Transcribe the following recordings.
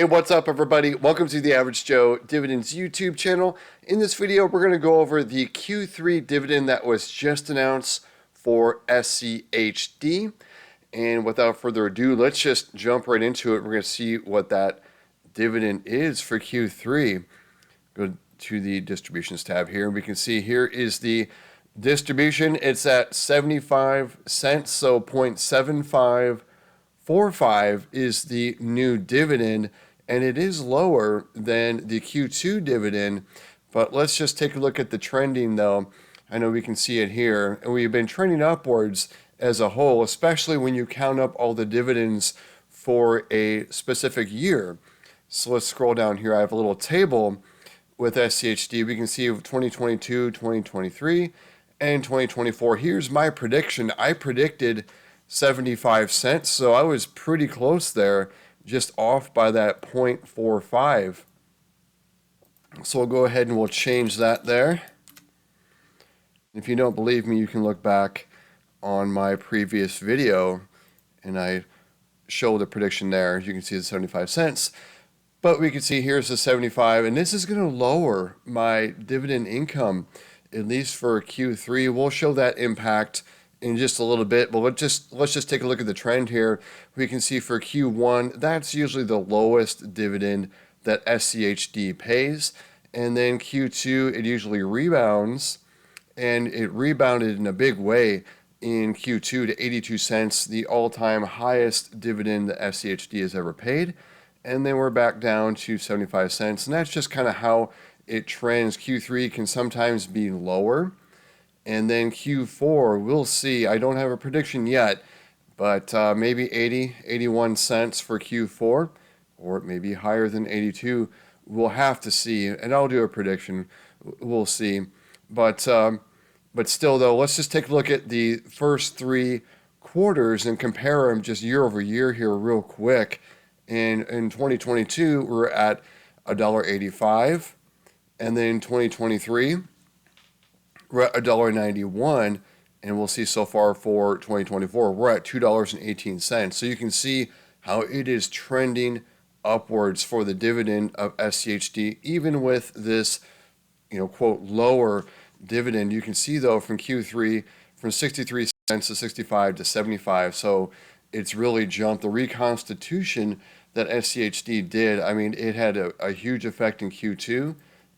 Hey, what's up everybody? Welcome to the Average Joe Dividends YouTube channel. In this video, we're going to go over the Q3 dividend that was just announced for SCHD. And without further ado, let's just jump right into it. We're going to see what that dividend is for Q3. Go to the distributions tab here, and we can see here is the distribution. It's at 75 cents, so 0.7545 is the new dividend, and it is lower than the Q2 dividend. But let's just take a look at the trending though. I know we can see it here, and we've been trending upwards as a whole, especially when you count up all the dividends for a specific year. So let's scroll down here. I have a little table with SCHD. We can see 2022, 2023, and 2024. Here's my prediction. I predicted 75 cents, so I was pretty close there, just off by that 0.45. So we'll go ahead and we'll change that there. If you don't believe me, you can look back on my previous video, and I show the prediction there. You can see the 75 cents. But we can see here's the 75, and this is going to lower my dividend income, at least for Q3. We'll show that impact in just a little bit, but let's just take a look at the trend here. We can see for Q1, that's usually the lowest dividend that SCHD pays. And then Q2, it usually rebounds, and it rebounded in a big way in Q2 to 82 cents, the all-time highest dividend that SCHD has ever paid. And then we're back down to 75 cents. And that's just kind of how it trends. Q3 can sometimes be lower. And then Q4, we'll see. I don't have a prediction yet, but maybe 80, 81 cents for Q4, or maybe higher than 82. We'll have to see. And I'll do a prediction. We'll see. But still, though, let's just take a look at the first three quarters and compare them just year over year here real quick. In 2022, we're at $1.85, and then in 2023, we're at $1.91, and we'll see so far for 2024, we're at $2.18. So you can see how it is trending upwards for the dividend of SCHD, even with this, quote, lower dividend. You can see though from Q3, from 63 cents to 65 to 75. So it's really jumped. The reconstitution that SCHD did, I mean, it had a huge effect in Q2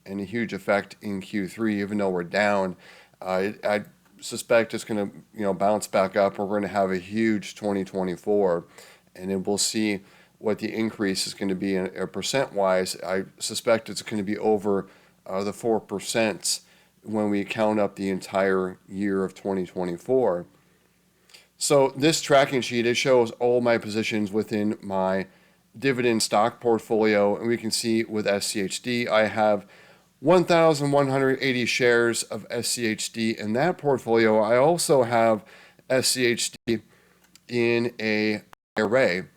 and a huge effect in Q3, even though we're down. I suspect it's going to, bounce back up. We're going to have a huge 2024, and then we'll see what the increase is going to be in percent-wise. I suspect it's going to be over the 4% when we count up the entire year of 2024. So this tracking sheet, it shows all my positions within my dividend stock portfolio, and we can see with SCHD, I have 1,180 shares of SCHD in that portfolio. I also have SCHD in a IRA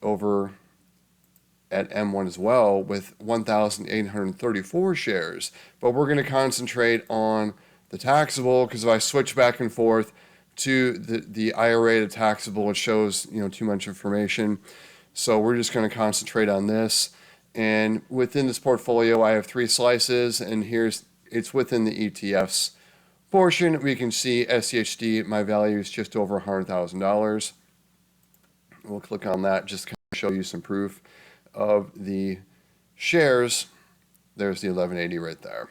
over at M1 as well with 1,834 shares. But we're going to concentrate on the taxable, because if I switch back and forth to the IRA to taxable, it shows too much information. So we're just going to concentrate on this. And within this portfolio, I have 3 slices, and it's within the ETFs portion. We can see SCHD, my value is just over $100,000. We'll click on that, just kind of show you some proof of the shares. There's the 1180 right there.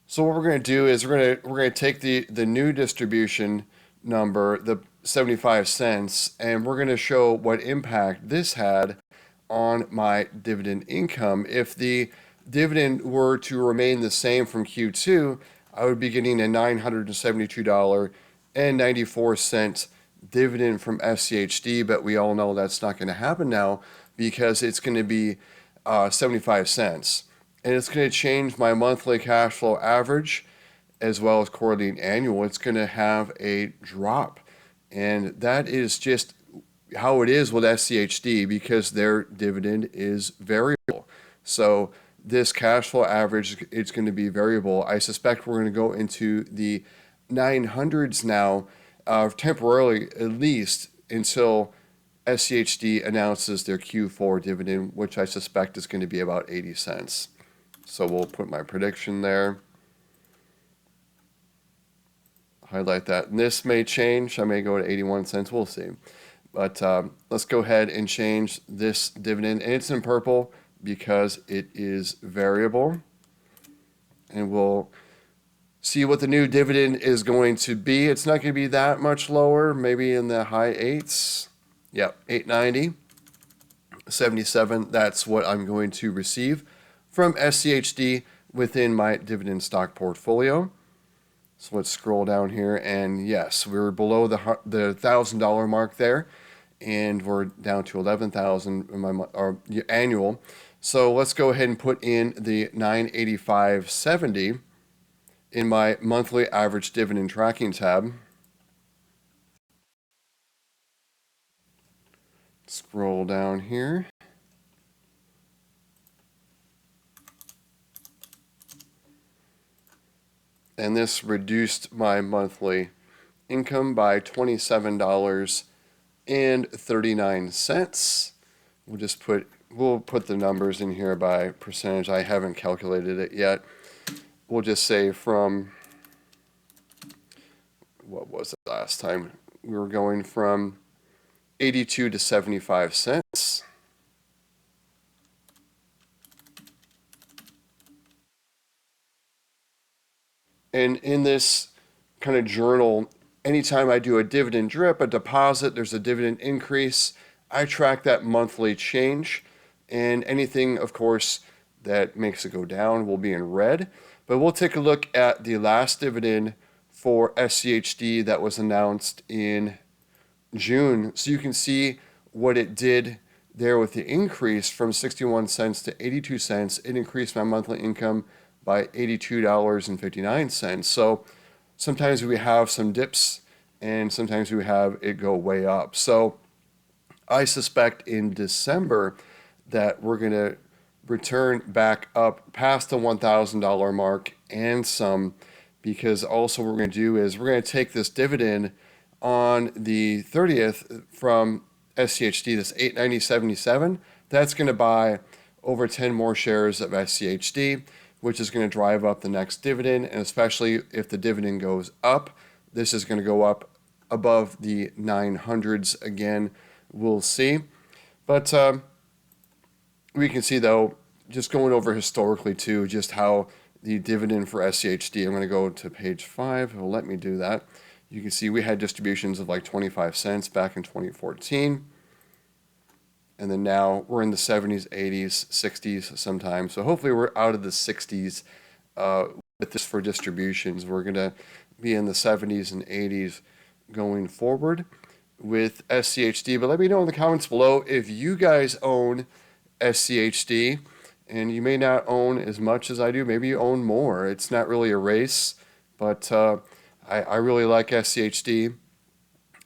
So what we're going to do is we're going to take the new distribution number, the 75 cents, and we're going to show what impact this had on my dividend income. If the dividend were to remain the same from Q2, I would be getting a $972.94 dividend from SCHD, but we all know that's not going to happen now because it's going to be 75 cents. And it's going to change my monthly cash flow average as well as quarterly and annual. It's going to have a drop. And that is just how it is with SCHD because their dividend is variable. So this cash flow average, it's going to be variable. I suspect we're going to go into the 900s now, temporarily at least, until SCHD announces their Q4 dividend, which I suspect is going to be about 80 cents. So we'll put my prediction there. Highlight that. And this may change. I may go to 81 cents. We'll see. But let's go ahead and change this dividend. And it's in purple because it is variable. And we'll see what the new dividend is going to be. It's not going to be that much lower, maybe in the high eights. Yep, 890, 77. That's what I'm going to receive from SCHD within my dividend stock portfolio. So let's scroll down here, and yes, we were below the $1,000 mark there, and we're down to 11,000 in my annual. So let's go ahead and put in the 985.70 in my monthly average dividend tracking tab. Scroll down here. And this reduced my monthly income by $27.39. We'll put the numbers in here by percentage. I haven't calculated it yet. We'll just say from, what was it last time? We were going from 82 to 75 cents. And in this kind of journal, anytime I do a dividend drip, a deposit, there's a dividend increase, I track that monthly change. And anything, of course, that makes it go down will be in red. But we'll take a look at the last dividend for SCHD that was announced in June. So you can see what it did there with the increase from 61 cents to 82 cents. It increased my monthly income by $82.59. So sometimes we have some dips and sometimes we have it go way up. So I suspect in December that we're going to return back up past the $1,000 mark and some, because also what we're going to do is we're going to take this dividend on the 30th from SCHD, this 890.77. That's going to buy over 10 more shares of SCHD, which is going to drive up the next dividend. And especially if the dividend goes up, this is going to go up above the 900s again. We'll see. But we can see, though, just going over historically, too, just how the dividend for SCHD, I'm going to go to page 5. It will let me do that. You can see we had distributions of like 25 cents back in 2014. And then now we're in the 70s, 80s, 60s sometimes. So hopefully we're out of the 60s with this for distributions. We're going to be in the 70s and 80s going forward with SCHD. But let me know in the comments below if you guys own SCHD. And you may not own as much as I do. Maybe you own more. It's not really a race. But I really like SCHD.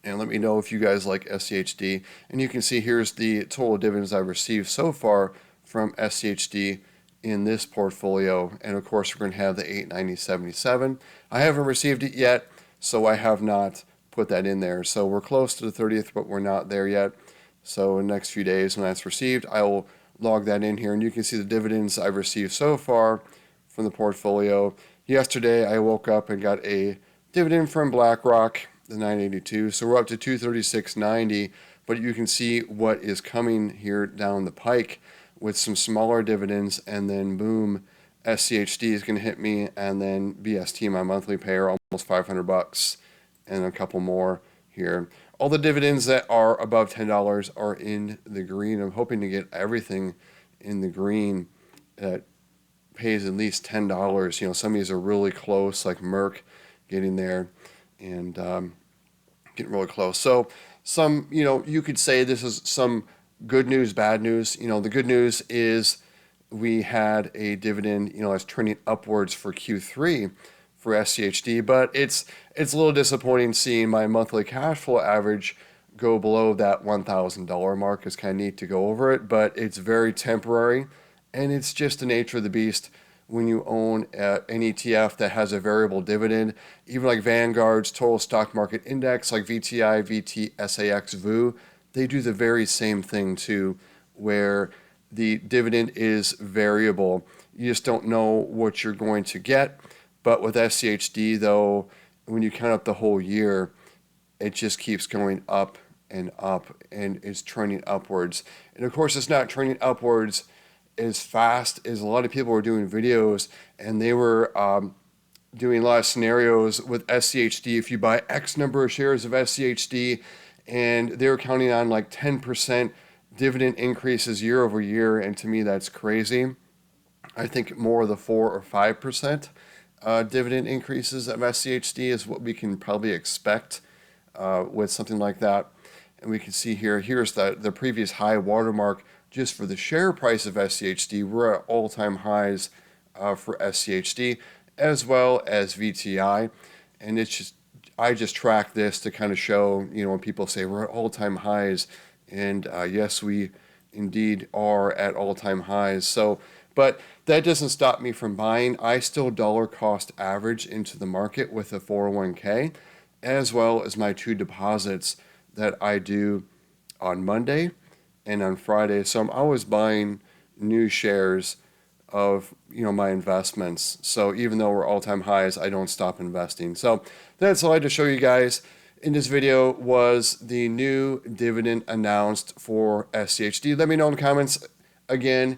And let me know if you guys like SCHD. And you can see here's the total dividends I've received so far from SCHD in this portfolio. And of course, we're going to have the 890.77. I haven't received it yet, so I have not put that in there. So we're close to the 30th, but we're not there yet. So in the next few days when that's received, I will log that in here. And you can see the dividends I've received so far from the portfolio. Yesterday, I woke up and got a dividend from BlackRock, the 982. So we're up to 236.90, but you can see what is coming here down the pike with some smaller dividends, and then boom, SCHD is going to hit me, and then BST, my monthly payer, almost $500, and a couple more here. All the dividends that are above $10 are in the green. I'm hoping to get everything in the green that pays at least $10. You know, some of these are really close, like Merck getting there, and getting really close. So some, you know, you could say this is some good news, bad news. You know, the good news is we had a dividend, you know, that's trending upwards for Q3 for SCHD, but it's a little disappointing seeing my monthly cash flow average go below that $1,000 mark. It's kind of neat to go over it, but it's very temporary, and it's just the nature of the beast when you own an ETF that has a variable dividend. Even like Vanguard's total stock market index, like VTI, VTSAX, VU, they do the very same thing too, where the dividend is variable. You just don't know what you're going to get. But with SCHD, though, when you count up the whole year, it just keeps going up and is trending upwards. And of course, it's not trending upwards as fast as a lot of people were doing videos, and they were doing a lot of scenarios with SCHD. If you buy X number of shares of SCHD, and they were counting on like 10% dividend increases year over year, and to me, that's crazy. I think more of the 4 or 5% dividend increases of SCHD is what we can probably expect with something like that. And we can see here's the previous high watermark just for the share price of SCHD. We're at all-time highs for SCHD as well as VTI. And it's just, I just track this to kind of show, when people say we're at all-time highs, and yes, we indeed are at all-time highs. So, but that doesn't stop me from buying. I still dollar cost average into the market with a 401k, as well as my 2 deposits that I do on Monday and on Friday. So I'm always buying new shares of my investments. So even though we're all-time highs, I don't stop investing. So that's all I had to show you guys in this video was the new dividend announced for SCHD. Let me know in the comments again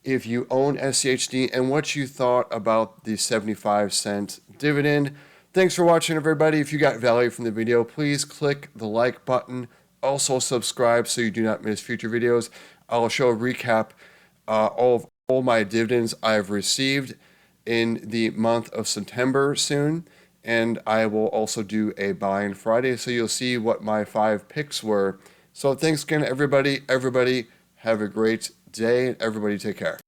if you own SCHD and what you thought about the 75-cent dividend. Thanks for watching, everybody. If you got value from the video, please click the like button. Also subscribe so you do not miss future videos. I'll show a recap of all my dividends I've received in the month of September soon. And I will also do a buying Friday, so you'll see what my 5 picks were. So thanks again, everybody. Everybody have a great day. Everybody take care.